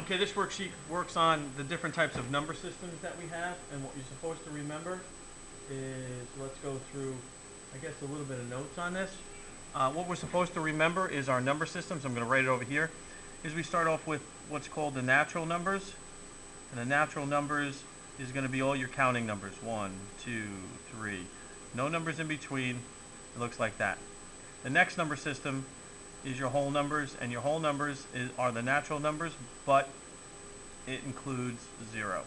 Okay, this worksheet works on the different types of number systems that we have, and what you're supposed to remember is, let's go through, I guess, a little bit of notes on this. What we're supposed to remember is our number systems. I'm going to write it over here. Is we start off with what's called the natural numbers, and the natural numbers is going to be all your counting numbers. 1, 2, 3. No numbers in between. It looks like that. The next number system is your whole numbers, and your whole numbers are the natural numbers, but it includes 0.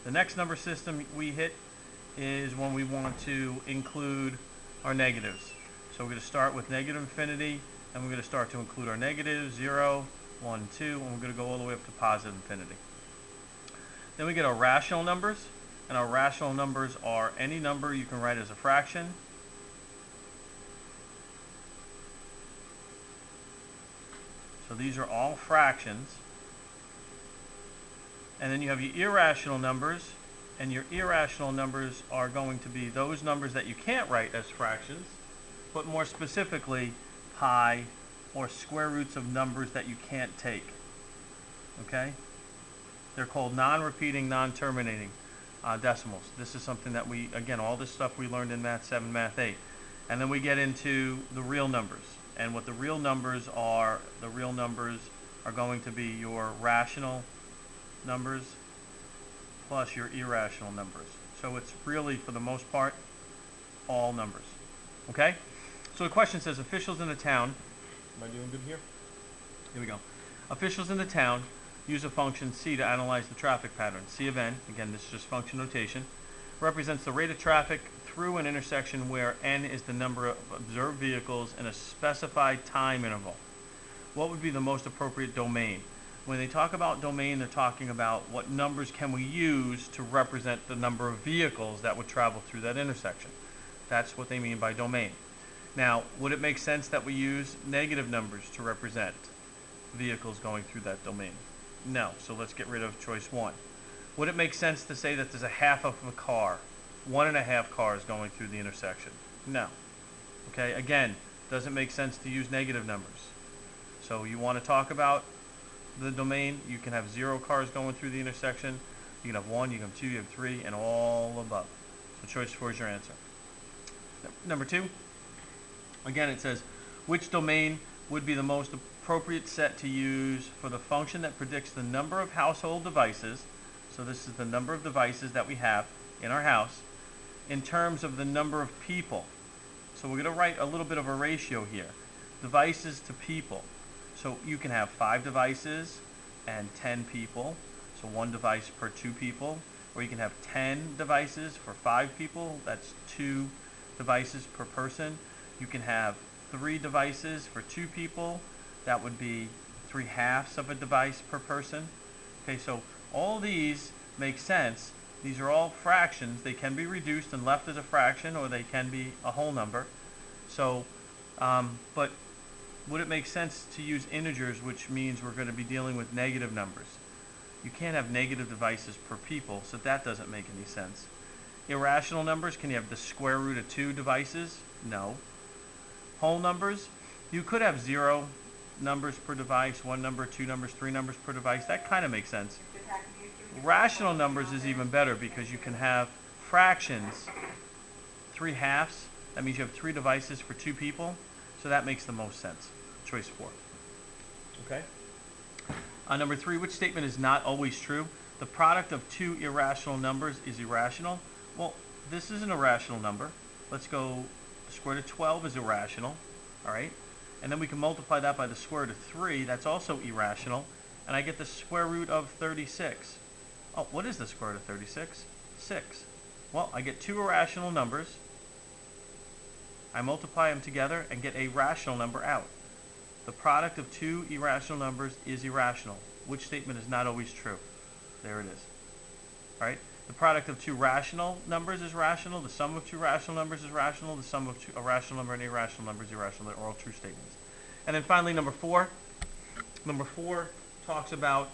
The next number system we hit is when we want to include our negatives. So we're going to start with negative infinity, and we're going to start to include our negatives, 0, 1, 2, and we're going to go all the way up to positive infinity. Then we get our rational numbers, and our rational numbers are any number you can write as a fraction. So these are all fractions. And then you have your irrational numbers, and your irrational numbers are going to be those numbers that you can't write as fractions, but more specifically, pi or square roots of numbers that you can't take. Okay? They're called non-repeating, non-terminating decimals. This is something that we, again, all this stuff we learned in Math 7, Math 8. And then we get into the real numbers. And what the real numbers are going to be your rational numbers plus your irrational numbers. So it's really, for the most part, all numbers. Okay? So the question says, officials in the town, am I doing good here? Here we go. Officials in the town use a function C to analyze the traffic pattern. C of n, again, this is just function notation, represents the rate of traffic through an intersection where n is the number of observed vehicles in a specified time interval. What would be the most appropriate domain? When they talk about domain, they're talking about what numbers can we use to represent the number of vehicles that would travel through that intersection. That's what they mean by domain. Now, would it make sense that we use negative numbers to represent vehicles going through that domain? No, so let's get rid of choice 1. Would it make sense to say that there's a half of a car, 1.5 cars going through the intersection? No. Okay, again, doesn't make sense to use negative numbers. So you want to talk about the domain, you can have 0 cars going through the intersection, you can have 1, you can have 2, you have 3, and all above. So choice 4 is your answer. Number 2, again it says, which domain would be the most appropriate set to use for the function that predicts the number of household devices, so this is the number of devices that we have in our house, in terms of the number of people. So we're going to write a little bit of a ratio here. Devices to people. So you can have 5 devices and 10 people, so 1 device per 2 people, or you can have 10 devices for 5 people, that's 2 devices per person. You can have 3 devices for 2 people, that would be 3/2 of a device per person. Okay, so all these make sense. These are all fractions. They can be reduced and left as a fraction, or they can be a whole number. So, but would it make sense to use integers, which means we're going to be dealing with negative numbers? You can't have negative devices per people, so that doesn't make any sense. Irrational numbers, can you have the square root of 2 devices? No. Whole numbers, you could have 0 numbers per device, 1 number, 2 numbers, 3 numbers per device. That kind of makes sense. Rational numbers is even better because you can have fractions, 3/2. That means you have 3 devices for 2 people. So that makes the most sense. Choice 4. Okay. Number 3, which statement is not always true? The product of 2 irrational numbers is irrational. Well, this is an irrational number. Let's go, the square root of 12 is irrational. All right. And then we can multiply that by the square root of 3. That's also irrational. And I get the square root of 36. Oh, what is the square root of 36? 6. Well, I get 2 irrational numbers. I multiply them together and get a rational number out. The product of 2 irrational numbers is irrational. Which statement is not always true? There it is. All right? The product of 2 rational numbers is rational. The sum of 2 rational numbers is rational. The sum of a rational number and irrational number is irrational. They're all true statements. And then finally, number 4. Number 4 talks about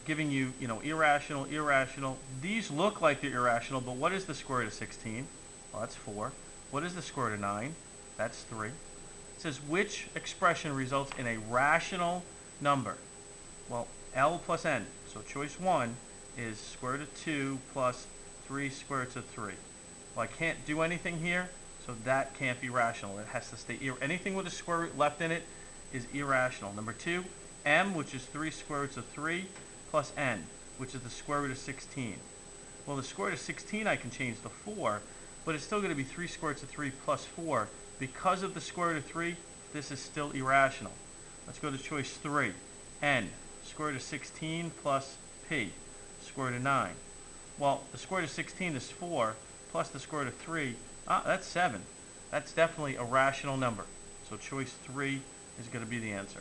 giving you, irrational, irrational. These look like they're irrational, but what is the square root of 16? Well, that's 4. What is the square root of 9? That's 3. It says which expression results in a rational number. Well, L plus N. So choice 1 is square root of 2 plus 3 square roots of 3. Well, I can't do anything here, so that can't be rational. It has to stay, anything with a square root left in it is irrational. Number 2, M, which is 3 square roots of 3, plus N, which is the square root of 16. Well, the square root of 16 I can change to 4, but it's still going to be 3 square roots of 3 plus 4. Because of the square root of 3, this is still irrational. Let's go to choice 3. N, square root of 16 plus P, square root of 9. Well, the square root of 16 is 4, plus the square root of 3, that's 7. That's definitely a rational number. So choice 3 is going to be the answer.